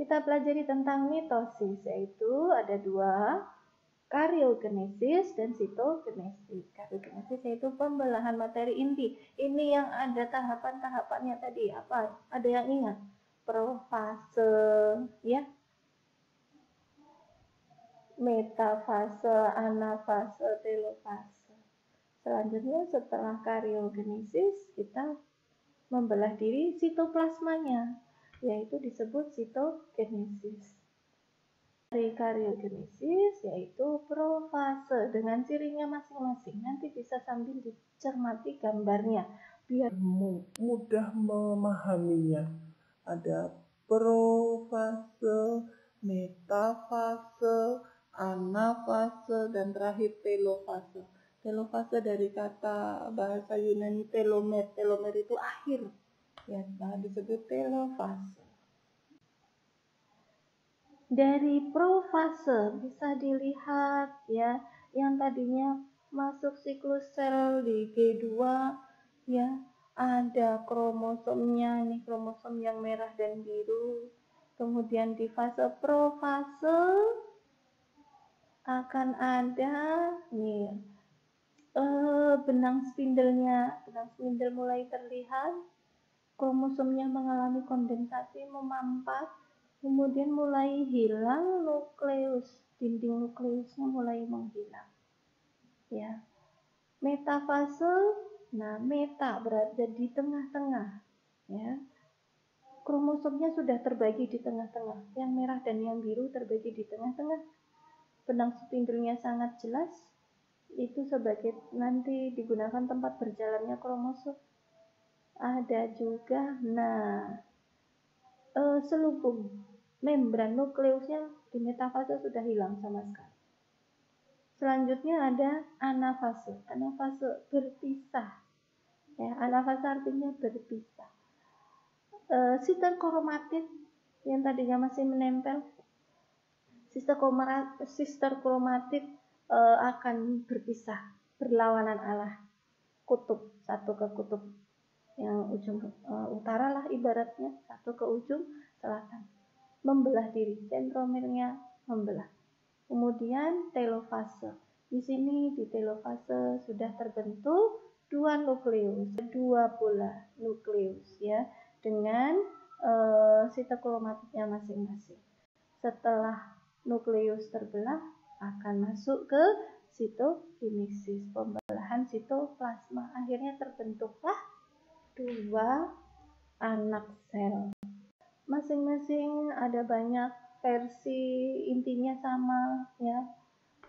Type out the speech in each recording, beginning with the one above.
Kita pelajari tentang mitosis, yaitu ada dua, karyogenesis dan sitogenesis. Karyogenesis yaitu pembelahan materi inti. Ini yang ada tahapan-tahapannya tadi. Apa? Ada yang ingat? Profase, ya. Metafase, anafase, telofase. Selanjutnya setelah karyogenesis kita membelah diri sitoplasmanya, yaitu disebut sitogenesis. Dari karyogenesis yaitu profase dengan cirinya masing-masing. Nanti bisa sambil dicermati gambarnya biar mudah memahaminya. Ada profase, metafase, anafase, dan terakhir telofase. Telofase dari kata bahasa Yunani telomer. Telomer itu akhir. Ya, disebut telofase. Dari profase bisa dilihat ya, yang tadinya masuk siklus sel di G2 ya, ada kromosomnya, nih kromosom yang merah dan biru. Kemudian di fase profase akan ada nih benang spindelnya, benang spindel mulai terlihat, kromosomnya mengalami kondensasi, memampat, kemudian mulai hilang nukleus, dinding nukleusnya mulai menghilang. Ya. Metafase, nah meta berada di tengah-tengah, ya. Kromosomnya sudah terbagi di tengah-tengah, yang merah dan yang biru terbagi di tengah-tengah. Benang spindelnya sangat jelas, itu sebagai nanti digunakan tempat berjalannya kromosom. Ada juga, selubung membran nukleusnya di metafase sudah hilang sama sekali. Selanjutnya ada anafase. Anafase berpisah. Ya, anafase artinya berpisah. Sister kromatid yang tadinya masih menempel, sister kromatid akan berpisah, berlawanan arah, kutub satu ke kutub yang ujung utara lah ibaratnya, satu ke ujung selatan, membelah diri, sentromernya membelah. Kemudian telofase. Di sini di telofase sudah terbentuk dua nukleus, dua pola nukleus ya, dengan sitokromatidnya masing-masing. Setelah nukleus terbelah akan masuk ke sitokinesis, pembelahan sitoplasma. Akhirnya terbentuklah dua anak sel. Masing-masing ada banyak versi, intinya sama ya.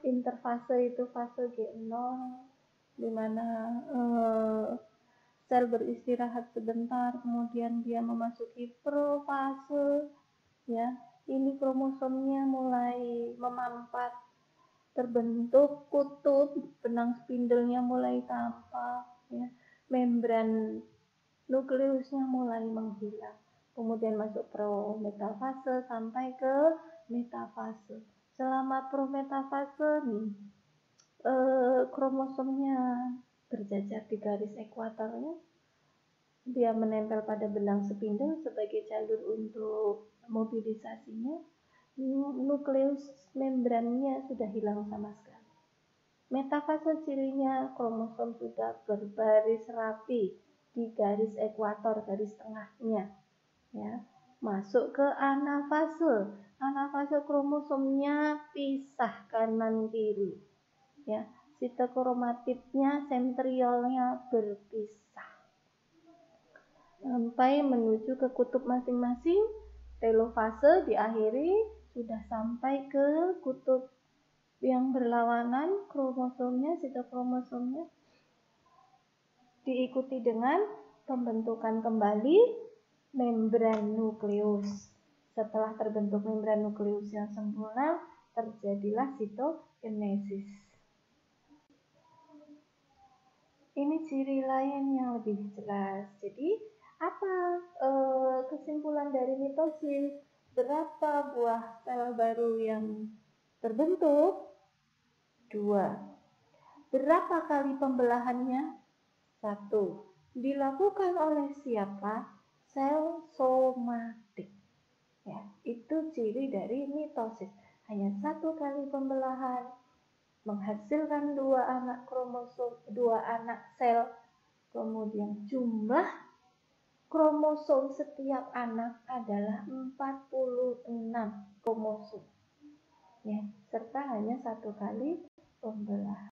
Interfase itu fase G0 di mana sel beristirahat sebentar, kemudian dia memasuki profase ya. Ini kromosomnya mulai memampat, terbentuk kutub, benang spindelnya mulai tampak ya. Membran nukleusnya mulai menghilang. Kemudian masuk prometafase sampai ke metafase. Selama prometafase nih, kromosomnya berjajar di garis ekuatornya, dia menempel pada benang spindel sebagai jalur untuk mobilisasinya. Nukleus membrannya sudah hilang sama sekali. Metafase cirinya kromosom sudah berbaris rapi di garis ekuator, garis tengahnya ya. Masuk ke anafase. Anafase kromosomnya pisah kanan kiri ya. Sitokromatidnya sentriolnya berpisah sampai menuju ke kutub masing-masing. Telofase diakhiri sudah sampai ke kutub yang berlawanan, kromosomnya, sitokromosomnya diikuti dengan pembentukan kembali membran nukleus. Setelah terbentuk membran nukleus yang sempurna, terjadilah sitogenesis. Ini ciri lain yang lebih jelas. Jadi, apa kesimpulan dari mitosis? Berapa buah sel baru yang terbentuk? 2. Berapa kali pembelahannya? 1. Dilakukan oleh siapa? Sel somatik. Ya, itu ciri dari mitosis. Hanya satu kali pembelahan menghasilkan dua anak kromosom, dua anak sel. Kemudian jumlah kromosom setiap anak adalah 46 kromosom. Ya, serta hanya satu kali pembelahan.